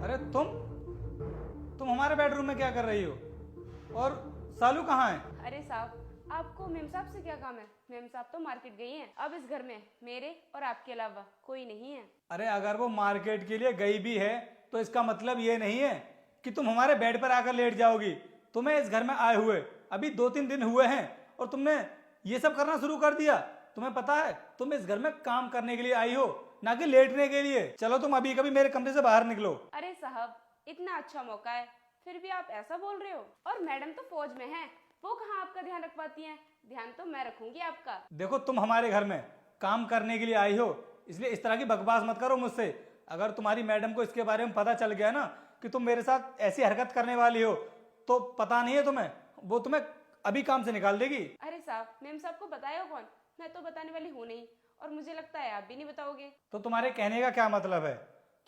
अरे तुम हमारे बेडरूम में क्या कर रही हो? और सालू कहाँ है? अरे साहब, आपको मेम साहब से क्या काम है? मेम साहब तो मार्केट गई हैं। अब इस घर में मेरे और आपके अलावा कोई नहीं है। अरे अगर वो मार्केट के लिए गई भी है तो इसका मतलब ये नहीं है कि तुम हमारे बेड पर आकर लेट जाओगी। तुम्हें इस घर में आए हुए अभी 2-3 दिन हुए हैं और तुमने ये सब करना शुरू कर दिया। तुम्हें पता है तुम इस घर में काम करने के लिए आई हो, ना कि लेटने के लिए। चलो तुम अभी कभी मेरे कमरे से बाहर निकलो। अरे साहब, इतना अच्छा मौका है फिर भी आप ऐसा बोल रहे हो। और मैडम तो फौज में है, वो कहाँ आपका ध्यान रख पाती हैं? ध्यान तो मैं रखूंगी आपका। देखो तुम हमारे घर में काम करने के लिए आई हो, इसलिए इस तरह की बकवास मत करो मुझसे। अगर तुम्हारी मैडम को इसके बारे में पता चल गया ना कि तुम मेरे साथ ऐसी हरकत करने वाली हो, तो पता नहीं है तुम्हें, वो तुम्हें अभी काम से निकाल देगी। अरे साहब, मेम साहब को बताया कौन? मैं तो बताने वाली हूँ नहीं, और मुझे लगता है आप भी नहीं बताओगे। तो तुम्हारे कहने का क्या मतलब है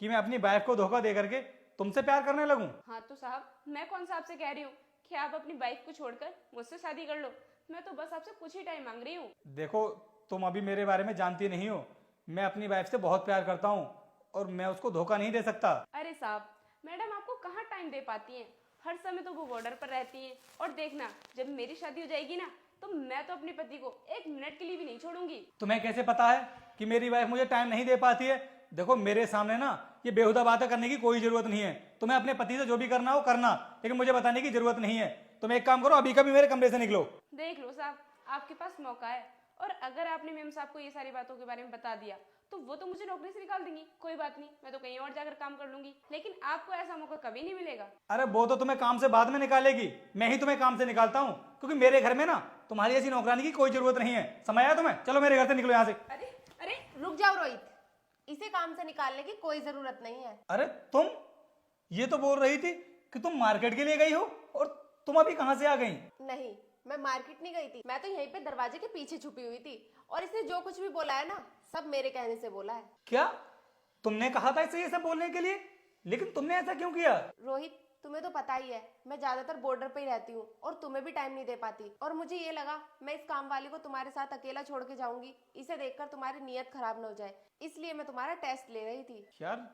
कि मैं अपनी वाइफ को धोखा दे करके तुमसे प्यार करने लगूं? हाँ तो साहब, मैं कौन सा आपसे कह रही हूँ कि आप अपनी वाइफ को छोड़कर मुझसे शादी कर लो। मैं तो बस आपसे कुछ ही टाइम मांग रही हूँ। देखो तुम अभी मेरे बारे में जानती नहीं हो। मैं अपनी वाइफ से बहुत प्यार करता हूँ और मैं उसको धोखा नहीं दे सकता। अरे साहब, मैडम आपको कहाँ टाइम दे पाती हैं? हर समय तो वो बॉर्डर पर रहती हैं। और देखना, जब मेरी शादी हो जाएगी ना, तो मैं तो अपने पति को 1 मिनट के लिए भी नहीं छोड़ूंगी। तुम्हें कैसे पता है कि मेरी वाइफ मुझे टाइम नहीं दे पाती है? देखो मेरे सामने ना ये बेहुदा बातें करने की कोई जरूरत नहीं है। तुम्हें अपने पति से जो भी करना हो करना, लेकिन मुझे बताने की जरूरत नहीं है। तुम एक काम करो, अभी कभी मेरे कमरे से निकलो। देख लो साहब, आपके पास मौका है, और अगर आपने मेम साहब को ये सारी बातों के बारे में बता दिया तो वो तो मुझे नौकरी से निकाल देंगी। कोई बात नहीं, मैं तो कहीं और जाकर काम कर लूंगी, लेकिन आपको ऐसा मौका कभी नहीं मिलेगा। अरे वो तो तुम्हें काम से बाद में निकालेगी, मैं ही तुम्हें काम से निकालता हूँ, क्योंकि मेरे घर में ना तुम्हारी ऐसी नौकरानी की कोई जरूरत नहीं है। समझ आया तुम्हें? चलो मेरे घर से निकलो यहाँ से। अरे अरे, रुक जाओ रोहित, इसे काम से निकालने की कोई जरूरत नहीं है। अरे तुम ये तो बोल रही थी कि तुम मार्केट के लिए गई हो, और तुम अभी कहाँ से आ गई? नहीं, मैं मार्केट नहीं गई थी। मैं तो यहीं पे दरवाजे के पीछे छुपी हुई थी, और इसने जो कुछ भी बोला है ना, सब मेरे कहने से बोला है। क्या तुमने कहा था इसे ये सब बोलने के लिए? लेकिन तुमने ऐसा क्यों किया? रोहित, तुम्हें तो पता ही है मैं ज्यादातर बॉर्डर पे ही रहती हूँ और तुम्हें भी टाइम नहीं दे पाती। और मुझे ये लगा मैं इस काम वाली को तुम्हारे साथ अकेला छोड़ के जाऊंगी, इसे देखकर तुम्हारी नीयत खराब न हो जाए, इसलिए मैं तुम्हारा टेस्ट ले रही थी। यार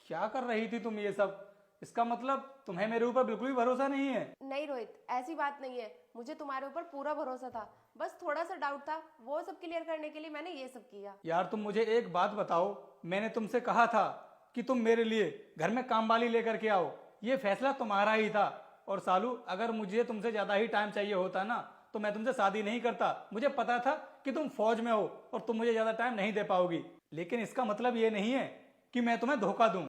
क्या कर रही थी तुम ये सब? इसका मतलब तुम्हें मेरे ऊपर बिल्कुल भी भरोसा नहीं है? नहीं रोहित, ऐसी बात नहीं है, मुझे तुम्हारे ऊपर पूरा भरोसा था, बस थोड़ा सा डाउट था, वो सब क्लियर करने के लिए मैंने ये सब किया। यार तुम मुझे एक बात बताओ, मैंने तुमसे कहा था कि तुम मेरे लिए घर में काम वाली लेकर के आओ, ये फैसला तुम्हारा ही था। और सालू, अगर मुझे तुमसे ज्यादा ही टाइम चाहिए होता ना तो मैं तुमसे शादी नहीं करता। मुझे पता था कि तुम फौज में हो और तुम मुझे ज्यादा टाइम नहीं दे पाओगी, लेकिन इसका मतलब ये नहीं है कि मैं तुम्हें धोखा दूं।